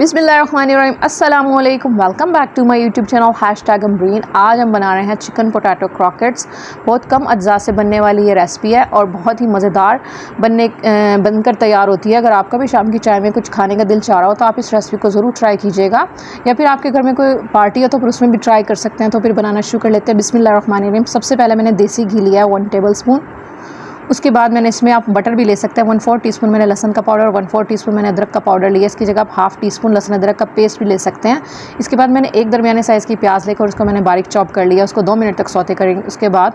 बिस्मिल्लाहिर्रहमानिर्रहीम, अस्सलामुअलैकुम, welcome back to my YouTube channel #Amreen. आज हम बना रहे हैं चिकन पोटैटो क्रॉकेट्स। बहुत कम अज्जा से बनने वाली ये रेसिपी है और बहुत ही मज़ेदार बनकर तैयार होती है। अगर आपका भी शाम की चाय में कुछ खाने का दिल चाह रहा हो तो आप इस रेसिपी को ज़रूर ट्राई कीजिएगा, या फिर आपके घर में कोई पार्टी हो तो फिर उसमें भी ट्राई कर सकते हैं। तो फिर बनाना शुरू कर लेते हैं। बिस्मिल्लाहिर्रहमानिर्रहीम। सबसे पहले मैंने देसी घी लिया है 1 टेबल स्पून। उसके बाद मैंने इसमें आप बटर भी ले सकते हैं। 1/4 टीस्पून मैंने लहसुन का पाउडर, 1/4 टीस्पून मैंने अदरक का पाउडर लिया। इसकी जगह आप ½ टीस्पून लहसुन अदरक का पेस्ट भी ले सकते हैं। इसके बाद मैंने एक दरमियाने साइज़ की प्याज लेकर उसको मैंने बारीक चॉप कर लिया। उसको 2 मिनट तक सौते करेंगे। उसके बाद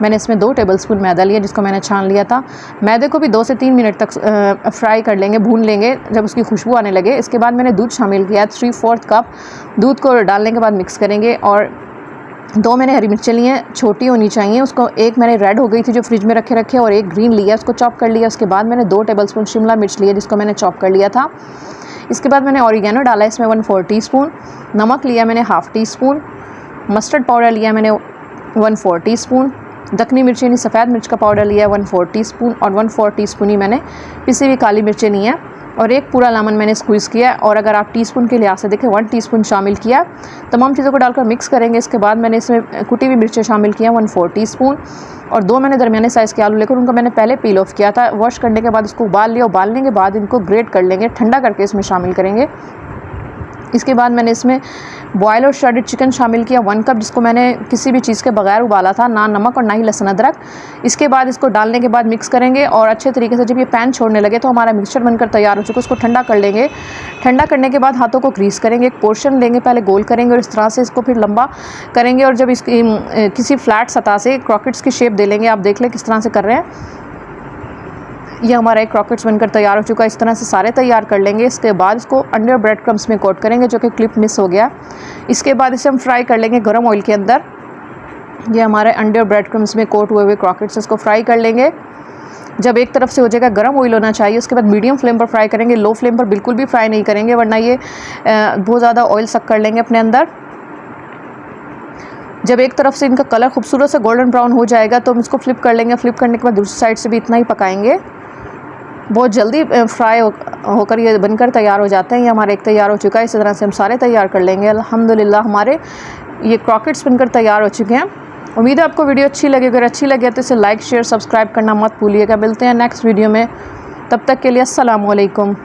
मैंने इसमें 2 टेबल स्पून मैदा लिया, जिसको मैंने छान लिया था। मैदे को भी 2 से 3 मिनट तक फ्राई कर लेंगे, भून लेंगे जब उसकी खुशबू आने लगे। इसके बाद मैंने दूध शामिल किया 3/4 कप। दूध को डालने के बाद मिक्स करेंगे। और 2 मैंने हरी मिर्चें ली हैं, छोटी होनी चाहिए। उसको एक मैंने रेड हो गई थी जो फ्रिज में रखे और एक ग्रीन लिया, उसको चॉप कर लिया। उसके बाद मैंने 2 टेबल स्पून शिमला मिर्च लिया, जिसको मैंने चॉप कर लिया था। इसके बाद मैंने ऑरिगेनो डाला इसमें 1/4 टीस्पून। नमक लिया मैंने ½ टीस्पून। मस्टर्ड पाउडर लिया मैंने 1/4 टीस्पून। दखनी मिर्च यानी सफ़ेद मिर्च का पाउडर लिया है 1/4 टीस्पून। और 1/4 टीस्पून ही मैंने पिसी हुई काली मिर्चें ली हैं। और एक पूरा लेमन मैंने स्क्वीज़ किया। और अगर आप टीस्पून के लिहाज से देखें 1 टीस्पून शामिल किया। तमाम चीज़ों को डालकर मिक्स करेंगे। इसके बाद मैंने इसमें कुटी हुई मिर्चें शामिल किया 1/4 टीस्पून। और 2 मैंने दरमियाने साइज़ के आलू लेकर उनको मैंने पहले पील ऑफ किया था। वॉश करने के बाद उसको उबाल लिया। उबालने के बाद इनको ग्रेट कर लेंगे, ठंडा करके इसमें शामिल करेंगे। इसके बाद मैंने इसमें बॉयल और श्रेडेड चिकन शामिल किया 1 कप, जिसको मैंने किसी भी चीज़ के बगैर उबाला था, ना नमक और ना ही लहसुन अदरक। इसके बाद इसको डालने के बाद मिक्स करेंगे और अच्छे तरीके से जब ये पैन छोड़ने लगे तो हमारा मिक्सचर बनकर तैयार हो चुका है। उसको ठंडा कर लेंगे। ठंडा करने के बाद हाथों को ग्रीस करेंगे, एक पोर्शन लेंगे, पहले गोल करेंगे और इस तरह से इसको फिर लंबा करेंगे। और जब इसकी किसी फ्लैट सतह से क्रॉकेट्स की शेप दे लेंगे। आप देख लें किस तरह से कर रहे हैं। ये हमारा एक क्रॉकेट्स बनकर तैयार हो चुका है। इस तरह से सारे तैयार कर लेंगे। इसके बाद इसको अंडर ब्रेड क्रम्स में कोट करेंगे, जो कि क्लिप मिस हो गया। इसके बाद इसे हम फ्राई कर लेंगे गर्म ऑयल के अंदर। ये हमारे अंडर ब्रेड क्रम्स में कोट हुए क्रॉकेट्स, इसको फ्राई कर लेंगे। जब एक तरफ से हो जाएगा, गर्म ऑयल होना चाहिए। उसके बाद मीडियम फ्लेम पर फ्राई करेंगे, लो फ्लेम पर बिल्कुल भी फ्राई नहीं करेंगे, वरना ये बहुत ज़्यादा ऑयल सक कर लेंगे अपने अंदर। जब एक तरफ से इनका कलर खूबसूरत से गोल्डन ब्राउन हो जाएगा तो हम इसको फ्लिप कर लेंगे। फ्लिप करने के बाद दूसरी साइड से भी इतना ही पकाएंगे। बहुत जल्दी फ्राई होकर ये बनकर तैयार हो जाते हैं। ये हमारे एक तैयार हो चुका है। इसी तरह से हम सारे तैयार कर लेंगे। अल्हम्दुलिल्लाह हमारे ये क्रॉकेट्स बनकर तैयार हो चुके हैं। उम्मीद है आपको वीडियो अच्छी लगी। अगर अच्छी लगे तो इसे लाइक शेयर सब्सक्राइब करना मत भूलिएगा। मिलते हैं नेक्स्ट वीडियो में, तब तक के लिए अस्सलाम वालेकुम।